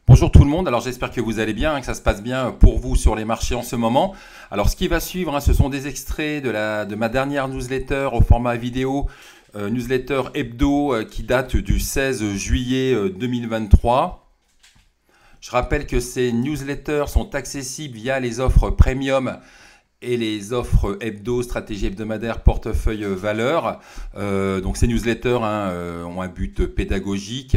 Bonjour tout le monde, alors j'espère que vous allez bien, que ça se passe bien pour vous sur les marchés en ce moment. Alors ce qui va suivre, ce sont des extraits de ma dernière newsletter au format vidéo, newsletter hebdo qui date du 16 juillet 2023. Je rappelle que ces newsletters sont accessibles via les offres premium et les offres hebdo, stratégie hebdomadaire, portefeuille valeur. Donc ces newsletters ont un but pédagogique.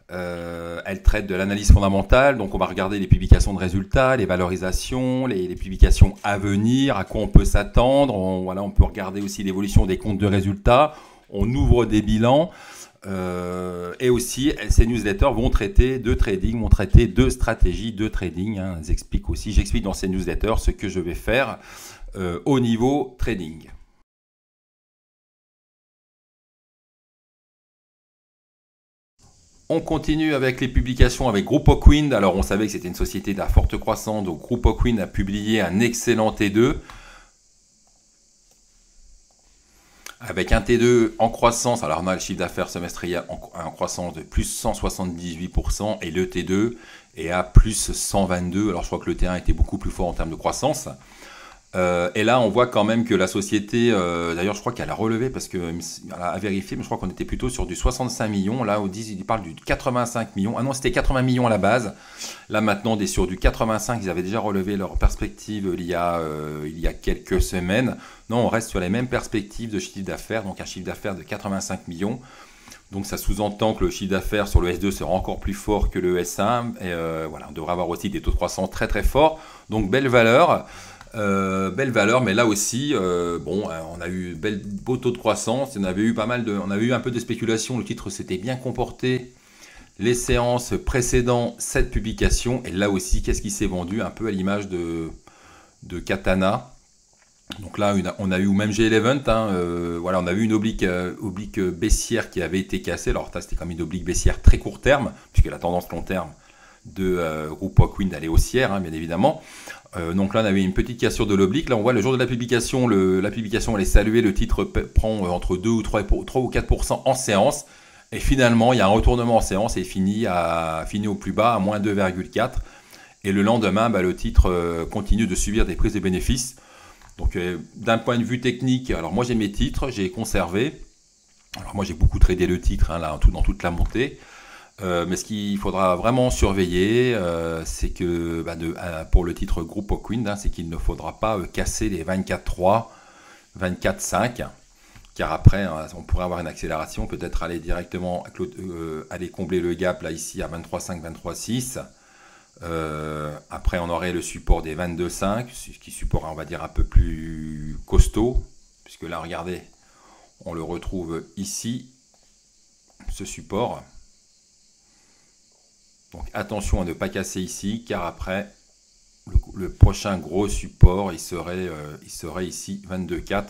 Elle traite de l'analyse fondamentale, donc on va regarder les publications de résultats, les valorisations, les publications à venir, à quoi on peut s'attendre. On peut regarder aussi l'évolution des comptes de résultats. On ouvre des bilans. Et aussi, ces newsletters vont traiter de trading, vont traiter de stratégie de trading. J'explique dans ces newsletters ce que je vais faire au niveau trading. On continue avec les publications avec Groupe Ocwind. Alors on savait que c'était une société à forte croissance, donc Groupe Ocwind a publié un excellent T2 avec un T2 en croissance. Alors on a le chiffre d'affaires semestriel en croissance de plus 178% et le T2 est à plus 122. Alors je crois que le T1 était beaucoup plus fort en termes de croissance. Et là, on voit quand même que la société, d'ailleurs, je crois qu'elle a relevé parce qu'elle a vérifié, mais je crois qu'on était plutôt sur du 65 millions. Là, ils parlent du 85 millions. Ah non, c'était 80 millions à la base. Là, maintenant, on est sur du 85. Ils avaient déjà relevé leur perspective il y a quelques semaines. Non, on reste sur les mêmes perspectives de chiffre d'affaires, donc un chiffre d'affaires de 85 millions. Donc ça sous-entend que le chiffre d'affaires sur le S2 sera encore plus fort que le S1. Et voilà, on devrait avoir aussi des taux de croissance très très forts. Donc belle valeur. Mais là aussi, on a eu beau taux de croissance, on avait eu un peu de spéculation, le titre s'était bien comporté les séances précédant cette publication, et là aussi, qu'est-ce qui s'est vendu un peu à l'image de Katana. Donc là, on a eu, ou même G11, on a eu une oblique baissière qui avait été cassée. Alors ça, c'était quand même une oblique baissière très court terme, puisque la tendance long terme de Groupe Ocwind elle est haussière, bien évidemment. Donc là, on avait une petite cassure de l'oblique. Là, on voit le jour de la publication, la publication elle est saluée, le titre prend entre 2 ou 3 ou 4% en séance. Et finalement, il y a un retournement en séance et finit au plus bas à moins 2,4. Et le lendemain, le titre continue de subir des prises de bénéfices. Donc d'un point de vue technique, alors moi j'ai mes titres, j'ai conservé. Alors moi j'ai beaucoup tradé le titre dans toute la montée. Mais ce qu'il faudra vraiment surveiller, c'est que pour le titre Groupe Ocwind, c'est qu'il ne faudra pas casser les 24,3, 24,5, car après on pourrait avoir une accélération, peut-être aller directement aller combler le gap là ici à 23,5, 23,6. Après on aurait le support des 22,5, ce qui support on va dire un peu plus costaud, puisque là regardez, on le retrouve ici, ce support. Donc attention à ne pas casser ici, car après, le prochain gros support, il serait ici 22,4.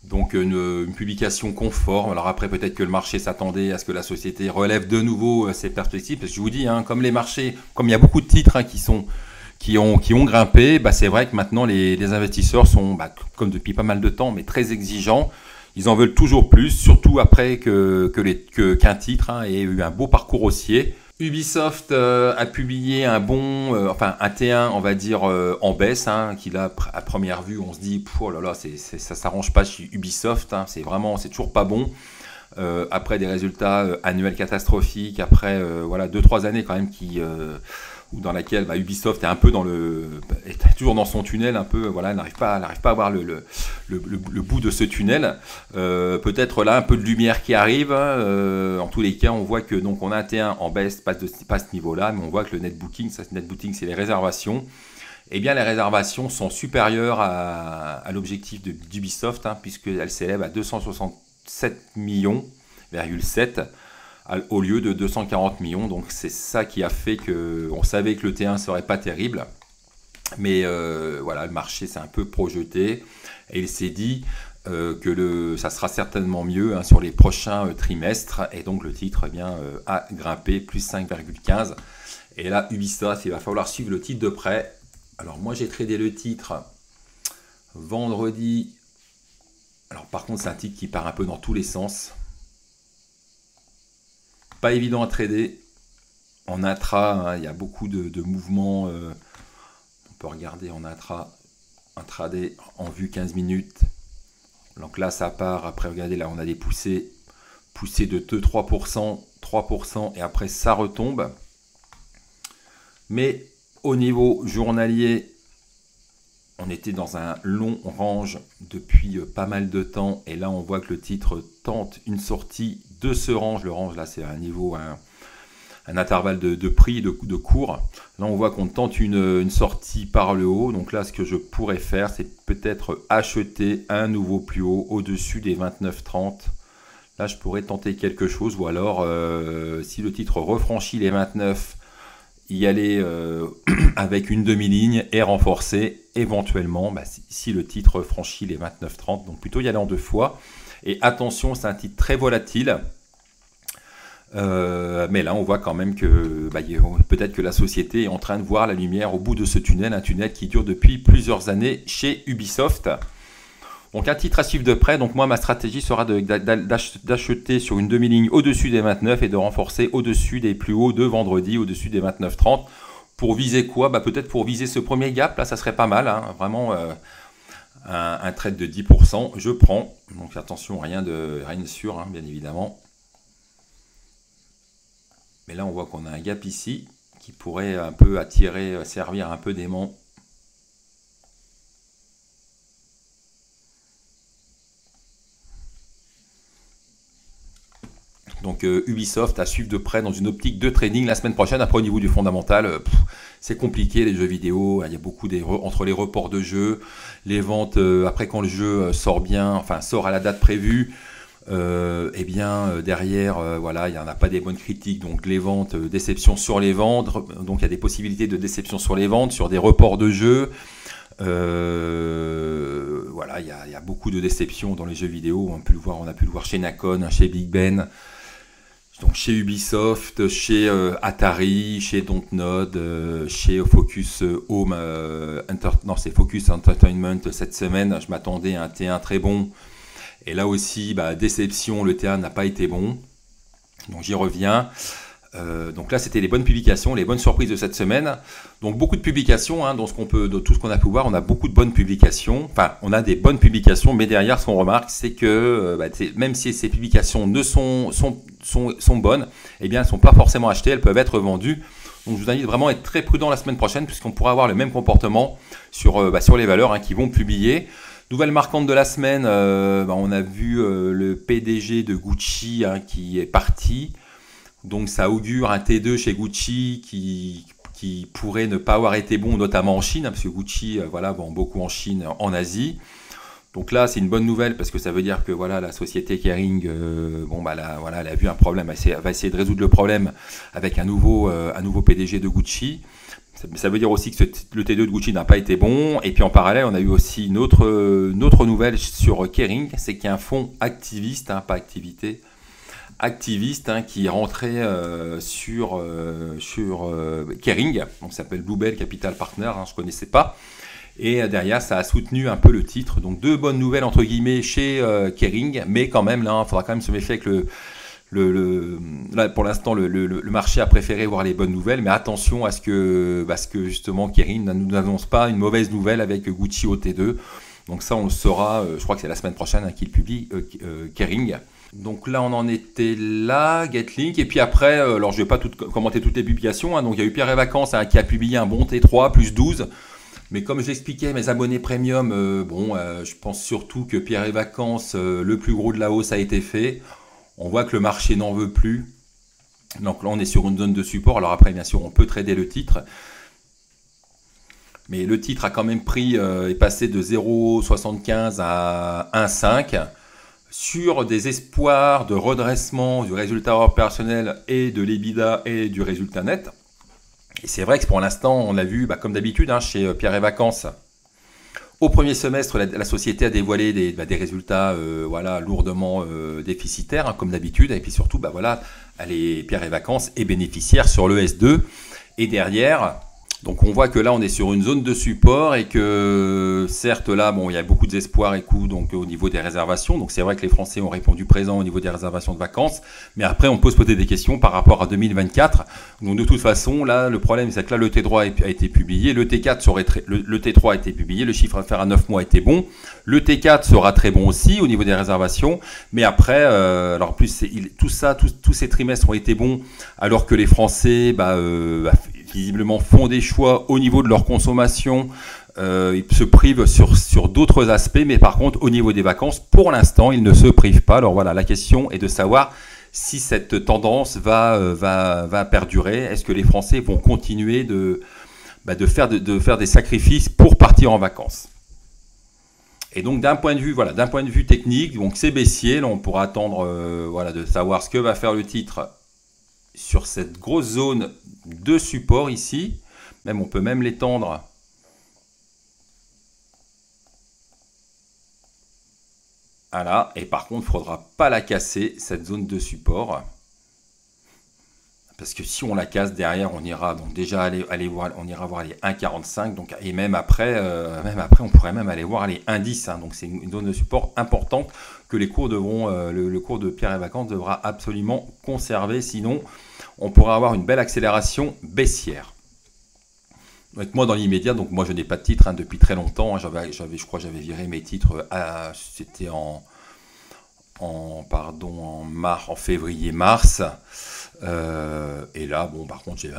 Donc une publication conforme. Alors après, peut-être que le marché s'attendait à ce que la société relève de nouveau ses perspectives. Parce que je vous dis, comme les marchés, comme il y a beaucoup de titres qui ont grimpé, c'est vrai que maintenant les investisseurs sont, comme depuis pas mal de temps, mais très exigeants. Ils en veulent toujours plus, surtout après qu'un titre ait eu un beau parcours haussier. Ubisoft a publié un T1, on va dire, en baisse, qui là, à première vue, on se dit, oh là là, ça s'arrange pas chez Ubisoft, c'est toujours pas bon. Après des résultats annuels catastrophiques, après 2-3 années quand même dans laquelle Ubisoft est un peu est toujours dans son tunnel, un peu, n'arrive pas à voir le bout de ce tunnel. Peut-être là un peu de lumière qui arrive. En tous les cas, on voit que donc on a un T1 en baisse, pas ce niveau-là, mais on voit que le net booking, c'est les réservations. Eh bien, les réservations sont supérieures à l'objectif d'Ubisoft, puisqu'elles s'élèvent à 267 millions, au lieu de 240 millions. Donc c'est ça qui a fait qu'on savait que le T1 serait pas terrible. Mais le marché s'est un peu projeté et il s'est dit que ça sera certainement mieux sur les prochains trimestres. Et donc le titre a grimpé, plus 5,15. Et là, Ubisoft, il va falloir suivre le titre de près. Alors moi, j'ai tradé le titre vendredi. Alors par contre, c'est un titre qui part un peu dans tous les sens. Pas évident à trader. En intra, hein, il y a beaucoup de mouvements. On peut regarder en intraday en vue 15 minutes. Donc là, ça part. Après, regardez, là, on a des poussées de 2-3%, 3%, et après, ça retombe. Mais au niveau journalier, on était dans un long range depuis pas mal de temps. Et là, on voit que le titre tente une sortie de ce range. Le range, là, c'est un niveau, un intervalle de prix, de cours. Là, on voit qu'on tente une sortie par le haut. Donc là, ce que je pourrais faire, c'est peut-être acheter un nouveau plus haut au-dessus des 29,30. Là, je pourrais tenter quelque chose. Ou alors, si le titre refranchit les 29, y aller avec une demi-ligne et renforcer éventuellement si le titre franchit les 29,30. Donc plutôt y aller en 2 fois. Et attention, c'est un titre très volatile. Mais là, on voit quand même que peut-être que la société est en train de voir la lumière au bout de ce tunnel, un tunnel qui dure depuis plusieurs années chez Ubisoft. Donc un titre à suivre de près. Donc moi, ma stratégie sera d'acheter sur une demi-ligne au-dessus des 29 et de renforcer au-dessus des plus hauts de vendredi, au-dessus des 29,30. Pour viser quoi? Peut-être pour viser ce premier gap, là, ça serait pas mal. Hein, vraiment un trade de 10%, je prends. Donc attention, rien de sûr, hein, bien évidemment. Mais là, on voit qu'on a un gap ici qui pourrait un peu attirer, servir un peu d'aimant. Donc Ubisoft à suivre de près dans une optique de trading la semaine prochaine. Après, au niveau du fondamental, c'est compliqué les jeux vidéo. Il y a beaucoup entre les reports de jeux, les ventes, après quand le jeu sort bien, enfin sort à la date prévue. Derrière, voilà, il n'y en a pas des bonnes critiques, donc les ventes, déception sur les ventes, donc il y a des possibilités de déception sur les ventes, sur des reports de jeux. Voilà, il y a beaucoup de déceptions dans les jeux vidéo. On a pu le voir chez Nacon, chez Big Ben, donc chez Ubisoft, chez Atari, chez Dontnod, chez Focus Home, c'est Focus Entertainment cette semaine. Je m'attendais à un T1 très bon. Et là aussi, déception, le T1 n'a pas été bon. Donc j'y reviens. Donc là, c'était les bonnes publications, les bonnes surprises de cette semaine. Donc beaucoup de publications, hein, dans tout ce qu'on a pu voir, on a beaucoup de bonnes publications. Enfin, on a des bonnes publications, mais derrière, ce qu'on remarque, c'est que même si ces publications sont bonnes, eh bien, elles ne sont pas forcément achetées, elles peuvent être vendues. Donc je vous invite vraiment à être très prudent la semaine prochaine, puisqu'on pourra avoir le même comportement sur les valeurs, hein, qui vont publier. Nouvelle marquante de la semaine, on a vu le PDG de Gucci, hein, qui est parti. Donc ça augure un T2 chez Gucci qui pourrait ne pas avoir été bon, notamment en Chine, hein, parce que Gucci vend beaucoup en Chine, en Asie. Donc là, c'est une bonne nouvelle parce que ça veut dire que la société Kering, elle a vu un problème, elle va essayer de résoudre le problème avec un nouveau PDG de Gucci. Ça veut dire aussi que le T2 de Gucci n'a pas été bon. Et puis en parallèle, on a eu aussi une autre nouvelle sur Kering, c'est qu'il y a un fonds activiste, hein, pas activité, activiste, hein, qui est rentré sur Kering. Donc ça s'appelle Bluebell Capital Partner, hein, je ne connaissais pas. Et derrière, ça a soutenu un peu le titre. Donc deux bonnes nouvelles entre guillemets chez Kering, mais quand même, là, il faudra quand même se méfier avec là, pour l'instant, le marché a préféré voir les bonnes nouvelles, mais attention à ce que justement Kering ne nous annonce pas une mauvaise nouvelle avec Gucci au T2. Donc ça, on le saura, je crois que c'est la semaine prochaine, hein, qu'il publie Kering. Donc là, on en était là, Getlink. Et puis après, alors je ne vais pas commenter toutes les publications, hein, donc il y a eu Pierre et Vacances, hein, qui a publié un bon T3, plus 12. Mais comme je l'expliquais, mes abonnés premium, je pense surtout que Pierre et Vacances, le plus gros de la hausse a été fait. On voit que le marché n'en veut plus. Donc là, on est sur une zone de support. Alors après, bien sûr, on peut trader le titre. Mais le titre a quand même est passé de 0,75 à 1,5 sur des espoirs de redressement du résultat opérationnel et de l'EBITDA et du résultat net. Et c'est vrai que pour l'instant, on l'a vu, comme d'habitude, hein, chez Pierre et Vacances. Au premier semestre, la société a dévoilé des résultats lourdement déficitaires, hein, comme d'habitude. Et puis surtout, Pierre et Vacances est bénéficiaire sur le S2. Et derrière, Donc on voit que là on est sur une zone de support et que certes là bon il y a beaucoup d'espoir et coûts donc au niveau des réservations. Donc c'est vrai que les Français ont répondu présent au niveau des réservations de vacances, mais après on peut se poser des questions par rapport à 2024. Donc de toute façon là le problème c'est que là le T3 a été publié, le T4 le T3 a été publié, le chiffre d'affaires à 9 mois était bon, le T4 sera très bon aussi au niveau des réservations, mais après alors en plus tout ça tous ces trimestres ont été bons alors que les Français visiblement font des choix au niveau de leur consommation, ils se privent sur d'autres aspects, mais par contre au niveau des vacances, pour l'instant, ils ne se privent pas. Alors voilà, la question est de savoir si cette tendance va perdurer. Est-ce que les Français vont continuer de faire des sacrifices pour partir en vacances? Et donc d'un point de vue technique, donc c'est baissier. Là, on pourra attendre de savoir ce que va faire le titre sur cette grosse zone de support ici. Même on peut même l'étendre. Voilà. Et par contre, il ne faudra pas la casser, cette zone de support. Parce que si on la casse derrière, on ira donc déjà aller voir, on ira voir les 1,45. Donc, et même après, on pourrait même aller voir les 1,10. Hein, donc c'est une zone de support importante que les cours devront, le cours de Pierre et Vacances devra absolument conserver. Sinon, on pourra avoir une belle accélération baissière. Donc moi dans l'immédiat, donc moi je n'ai pas de titre depuis très longtemps. Hein, je crois que j'avais viré mes titres. C'était en février-mars. Et là, bon, par contre, j'ai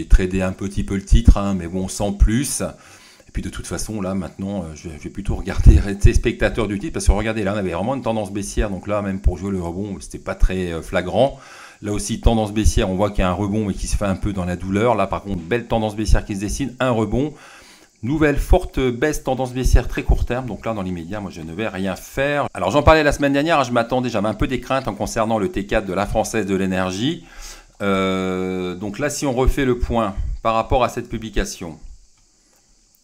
tradé un petit peu le titre, hein, mais bon, sans plus. Et puis de toute façon, là, maintenant, je vais plutôt rester spectateur du titre, parce que regardez, là, on avait vraiment une tendance baissière, donc là, même pour jouer le rebond, c'était pas très flagrant. Là aussi, tendance baissière, on voit qu'il y a un rebond, mais qui se fait un peu dans la douleur. Là, par contre, belle tendance baissière qui se dessine, un rebond. Nouvelle forte baisse, tendance baissière très court terme. Donc là, dans l'immédiat, moi, je ne vais rien faire. Alors, j'en parlais la semaine dernière. J'avais un peu des craintes en concernant le T4 de la Française de l'énergie. Donc là, si on refait le point par rapport à cette publication.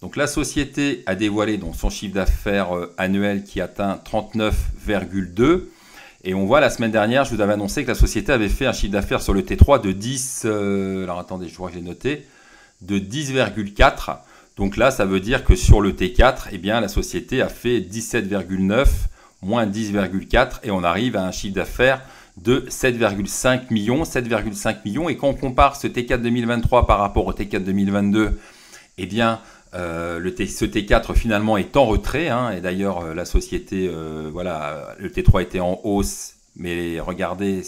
Donc la société a dévoilé donc, son chiffre d'affaires annuel qui atteint 39,2. Et on voit la semaine dernière, je vous avais annoncé que la société avait fait un chiffre d'affaires sur le T3 de 10. Alors attendez, je crois que j'ai noté. De 10,4. Donc là, ça veut dire que sur le T4, eh bien, la société a fait 17,9 moins 10,4 et on arrive à un chiffre d'affaires de 7,5 millions. 7,5 millions. Et quand on compare ce T4 2023 par rapport au T4 2022, eh bien, ce T4 finalement est en retrait. Hein, et d'ailleurs, la société, le T3 était en hausse. Mais regardez,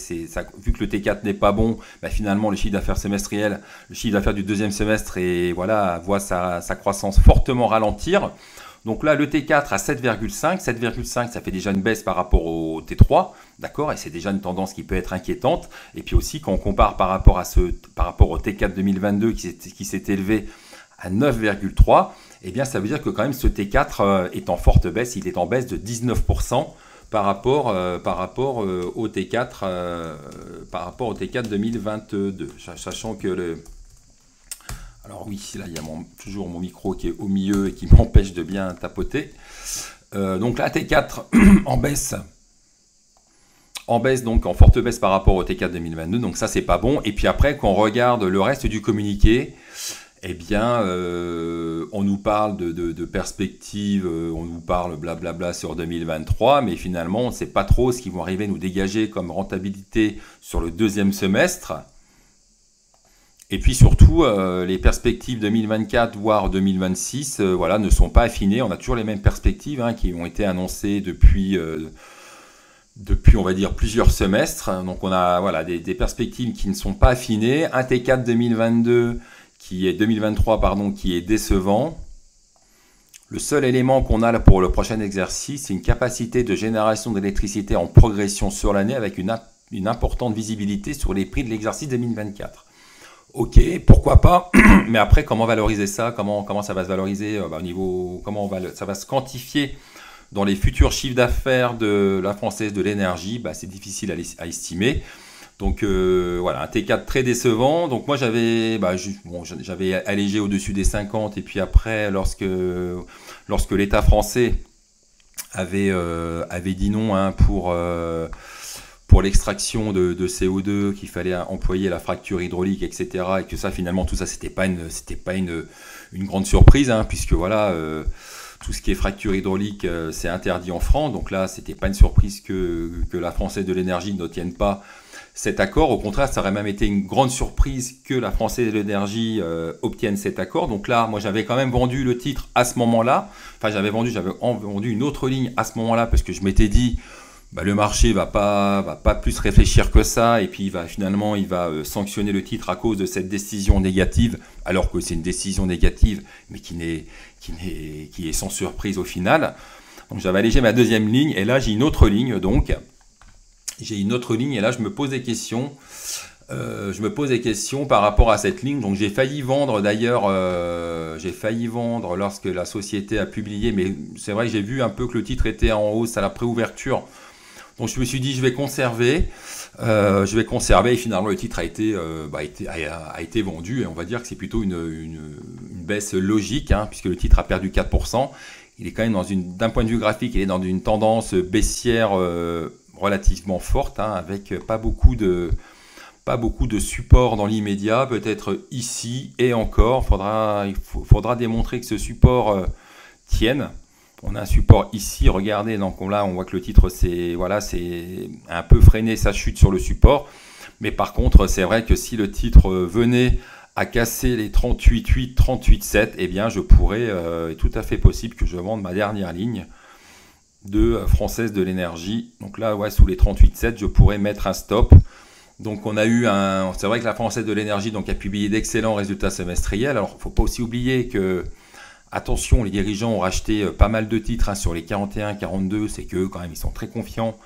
vu que le T4 n'est pas bon, finalement le chiffre d'affaires semestriel, le chiffre d'affaires du deuxième semestre voit sa croissance fortement ralentir. Donc là, le T4 à 7,5, 7,5, ça fait déjà une baisse par rapport au T3, d'accord, et c'est déjà une tendance qui peut être inquiétante. Et puis aussi, quand on compare par rapport au T4 2022 qui s'est élevé à 9,3, eh bien ça veut dire que quand même ce T4 est en forte baisse, il est en baisse de 19%. Par rapport au T4 2022, sachant que alors oui, là il y a toujours mon micro qui est au milieu et qui m'empêche de bien tapoter. Donc là T4 en baisse, donc en forte baisse par rapport au T4 2022, donc ça c'est pas bon. Et puis après quand on regarde le reste du communiqué, eh bien, on nous parle de perspectives, on nous parle blablabla sur 2023, mais finalement, on ne sait pas trop ce qu'ils vont arriver à nous dégager comme rentabilité sur le deuxième semestre. Et puis surtout, les perspectives 2024, voire 2026, ne sont pas affinées. On a toujours les mêmes perspectives hein, qui ont été annoncées depuis, on va dire, plusieurs semestres. Donc on a des perspectives qui ne sont pas affinées. Un T4 2023, qui est décevant. Le seul élément qu'on a là pour le prochain exercice, c'est une capacité de génération d'électricité en progression sur l'année avec une importante visibilité sur les prix de l'exercice 2024. Ok, pourquoi pas, mais après, comment valoriser ça? Comment ça va se valoriser au niveau, ça va se quantifier dans les futurs chiffres d'affaires de la Française de l'énergie? C'est difficile à estimer. Donc un T4 très décevant. Donc moi j'avais allégé au-dessus des 50 et puis après lorsque l'État français avait dit non hein, pour pour l'extraction de CO2 qu'il fallait employer la fracture hydraulique, etc. Et que ça, finalement, tout ça, c'était pas une grande surprise, hein, puisque voilà, tout ce qui est fracture hydraulique, c'est interdit en France. Donc là, c'était pas une surprise que la Française de l'énergie n'obtienne pas cet accord. Au contraire, ça aurait même été une grande surprise que la Française de l'énergie obtienne cet accord. Donc là, moi, j'avais quand même vendu le titre à ce moment-là. Enfin, j'avais vendu une autre ligne à ce moment-là parce que je m'étais dit, le marché va pas plus réfléchir que ça, et puis finalement il va sanctionner le titre à cause de cette décision négative, alors que c'est une décision négative, mais qui est sans surprise au final. Donc j'avais allégé ma deuxième ligne, et là j'ai une autre ligne, et là je me pose des questions. Par rapport à cette ligne. Donc j'ai failli vendre d'ailleurs, lorsque la société a publié, mais c'est vrai que j'ai vu un peu que le titre était en hausse à la préouverture. Donc je me suis dit je vais conserver, et finalement le titre a été vendu, et on va dire que c'est plutôt une baisse logique, hein, puisque le titre a perdu 4%. Il est quand même d'un point de vue graphique, il est dans une tendance baissière relativement forte, hein, avec pas beaucoup de support dans l'immédiat, peut-être ici et encore. Il faudra démontrer que ce support tienne. On a un support ici, regardez, donc là on voit que le titre c'est un peu freiné sa chute sur le support, mais par contre c'est vrai que si le titre venait à casser les 38,8, 38,7, eh bien je pourrais, tout à fait possible que je vende ma dernière ligne de Française de l'énergie. Donc là, ouais, sous les 38,7, je pourrais mettre un stop. Donc c'est vrai que la Française de l'énergie a publié d'excellents résultats semestriels. Alors il ne faut pas aussi oublier que, attention, les dirigeants ont racheté pas mal de titres, hein, sur les 41, 42, c'est qu'eux quand même ils sont très confiants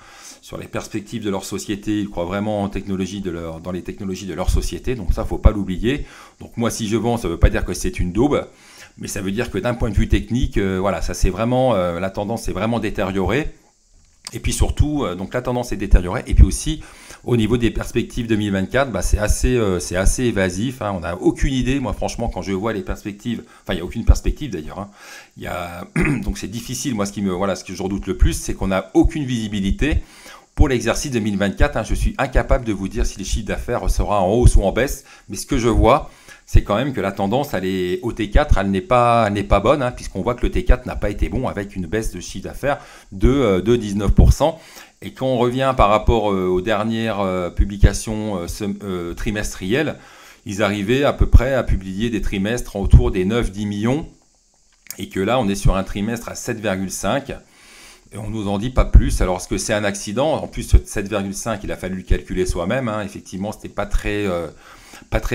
sur les perspectives de leur société, ils croient vraiment dans les technologies de leur société, donc ça, il ne faut pas l'oublier. Donc moi, si je vends, ça ne veut pas dire que c'est une daube, mais ça veut dire que d'un point de vue technique, ça c'est vraiment, la tendance est vraiment détériorée. Et puis surtout, donc la tendance est détériorée, et puis aussi au niveau des perspectives 2024, c'est assez évasif, hein. On n'a aucune idée. Moi franchement, quand je vois les perspectives, enfin il n'y a aucune perspective d'ailleurs, hein. Donc c'est difficile. Moi ce que je redoute le plus, c'est qu'on n'a aucune visibilité pour l'exercice 2024, hein. Je suis incapable de vous dire si les chiffres d'affaires sera en hausse ou en baisse, mais ce que je vois, c'est quand même que la tendance au T4, elle n'est pas bonne, hein, puisqu'on voit que le T4 n'a pas été bon, avec une baisse de chiffre d'affaires de 19%. Et quand on revient par rapport aux dernières publications trimestrielles, ils arrivaient à peu près à publier des trimestres autour des 9-10 millions, et que là on est sur un trimestre à 7,5, et on nous en dit pas plus. Alors est-ce que c'est un accident? En plus 7,5, il a fallu le calculer soi-même, hein. Effectivement, c'était pas très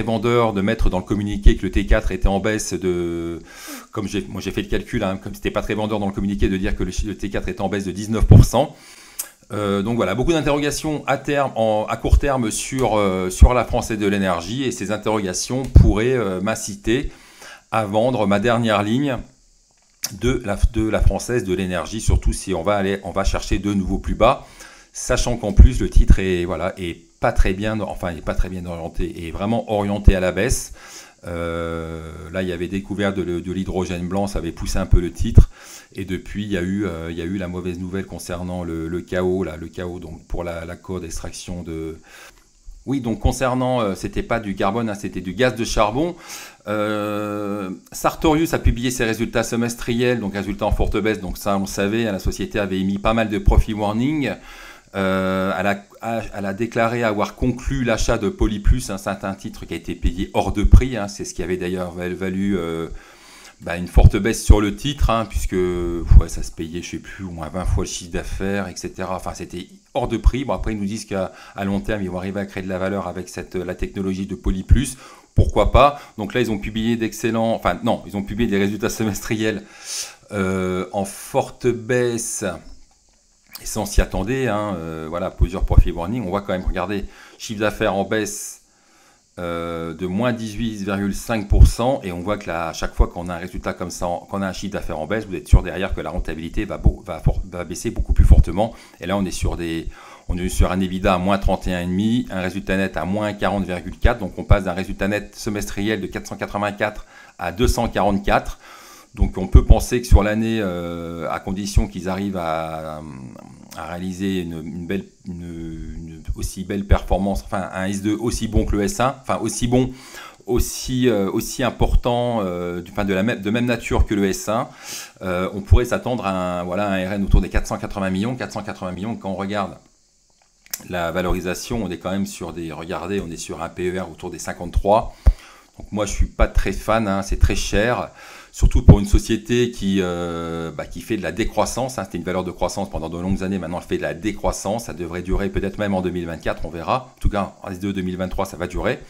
vendeur de mettre dans le communiqué que le T4 était en baisse moi j'ai fait le calcul, hein, comme c'était pas très vendeur dans le communiqué de dire que le T4 était en baisse de 19%. Donc voilà, beaucoup d'interrogations à court terme sur la Française de l'énergie, et ces interrogations pourraient m'inciter à vendre ma dernière ligne de la Française de l'énergie, surtout si on va chercher de nouveau plus bas, sachant qu'en plus le titre est pas très bien orienté, et vraiment orienté à la baisse. Là, il y avait découvert de l'hydrogène blanc, ça avait poussé un peu le titre, et depuis il y a eu la mauvaise nouvelle concernant le chaos donc pour la cour d'extraction de... Oui, donc concernant, c'était pas du carbone, hein, c'était du gaz de charbon. Sartorius a publié ses résultats semestriels, donc résultats en forte baisse, donc ça on le savait, hein, la société avait émis pas mal de profit warning. Elle a déclaré avoir conclu l'achat de Polyplus, hein, c'est un titre qui a été payé hors de prix, hein, c'est ce qui avait d'ailleurs valu une forte baisse sur le titre, hein, puisque ça se payait, je sais plus, au moins 20 fois le chiffre d'affaires, etc. Enfin, c'était hors de prix. Bon, après, ils nous disent qu'à long terme, ils vont arriver à créer de la valeur avec la technologie de Polyplus. Pourquoi pas? Donc là, ils ont publié ils ont publié des résultats semestriels en forte baisse. Et ça, on s'y attendait, hein, plusieurs profit warning. On voit quand même, regardez, chiffre d'affaires en baisse de moins 18,5%, et on voit que là, à chaque fois qu'on a un résultat comme ça, qu'on a un chiffre d'affaires en baisse, vous êtes sûr derrière que la rentabilité va baisser beaucoup plus fortement. Et là, on est sur un EBITDA à moins 31,5, un résultat net à moins 40,4, donc on passe d'un résultat net semestriel de 484 à 244. Donc on peut penser que sur l'année, à condition qu'ils arrivent à réaliser une aussi belle performance, enfin un S2 aussi bon que le S1, enfin aussi bon, aussi important, de même nature que le S1, on pourrait s'attendre à un RN autour des 480 millions. 480 millions, quand on regarde la valorisation, on est quand même regardez, on est sur un PER autour des 53. Donc moi je suis pas très fan, hein, c'est très cher, surtout pour une société qui fait de la décroissance, hein. C'était une valeur de croissance pendant de longues années, maintenant elle fait de la décroissance, ça devrait durer peut-être même en 2024, on verra. En tout cas en S2 2023 ça va durer.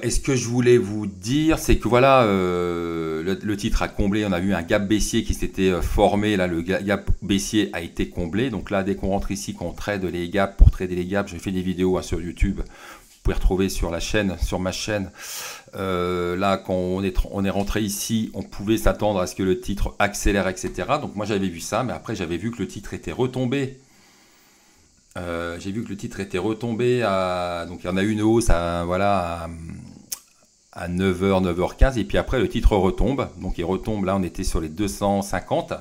Et ce que je voulais vous dire, c'est que voilà, le titre a comblé, on a vu un gap baissier qui s'était formé, là le gap baissier a été comblé, donc là dès qu'on rentre ici, qu'on trade les gaps, pour trader les gaps, j'ai fait des vidéos, hein, sur YouTube, vous pouvez retrouver sur la chaîne, sur ma chaîne. Là quand on est rentré ici, on pouvait s'attendre à ce que le titre accélère, etc. Donc moi j'avais vu ça, mais après j'avais vu que le titre était retombé. J'ai vu que le titre était retombé donc il y en a eu une hausse à 9h, 9h15, et puis après le titre retombe, donc il retombe, là on était sur les 250.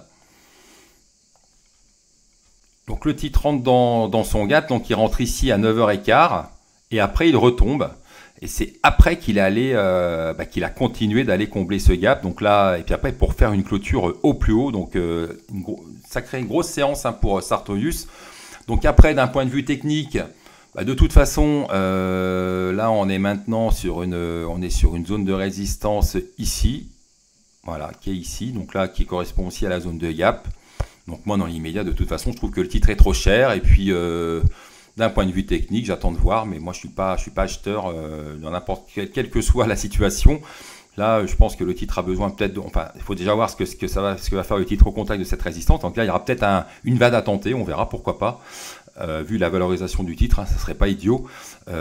Donc le titre rentre dans son gap, donc il rentre ici à 9h15, et après il retombe, et c'est après qu'il est allé, qu'il a continué d'aller combler ce gap, donc là, et puis après pour faire une clôture au plus haut, donc ça crée une grosse séance, hein, pour Sartorius. Donc après, d'un point de vue technique, de toute façon, là on est maintenant sur une zone de résistance ici, voilà, qui est ici, donc là qui correspond aussi à la zone de gap. Donc moi dans l'immédiat, de toute façon, je trouve que le titre est trop cher, et puis d'un point de vue technique, j'attends de voir, mais moi je suis pas acheteur dans n'importe quelle que soit la situation. Là, je pense que le titre a besoin peut-être, il faut déjà voir ce que va faire le titre au contact de cette résistance. Donc là, il y aura peut-être une vanne à tenter, on verra, pourquoi pas. Vu la valorisation du titre, hein, ça serait pas idiot.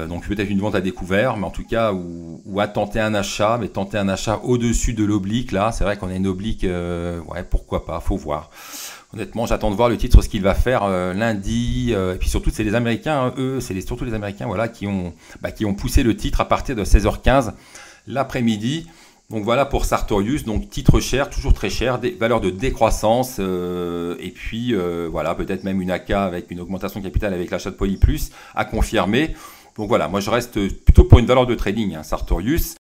Donc peut-être une vente à découvert, mais en tout cas, ou à tenter un achat, mais tenter un achat au-dessus de l'oblique. Là, c'est vrai qu'on a une oblique, ouais, pourquoi pas, faut voir. Honnêtement, j'attends de voir le titre, ce qu'il va faire lundi. Et puis surtout, c'est les Américains, hein, eux, surtout les Américains, voilà, qui ont poussé le titre à partir de 16h15 l'après-midi. Donc voilà pour Sartorius, donc titre cher, toujours très cher, des valeurs de décroissance, et puis voilà, peut-être même une AK avec une augmentation de capital avec l'achat de Polyplus à confirmer. Donc voilà, moi je reste plutôt pour une valeur de trading, hein, Sartorius.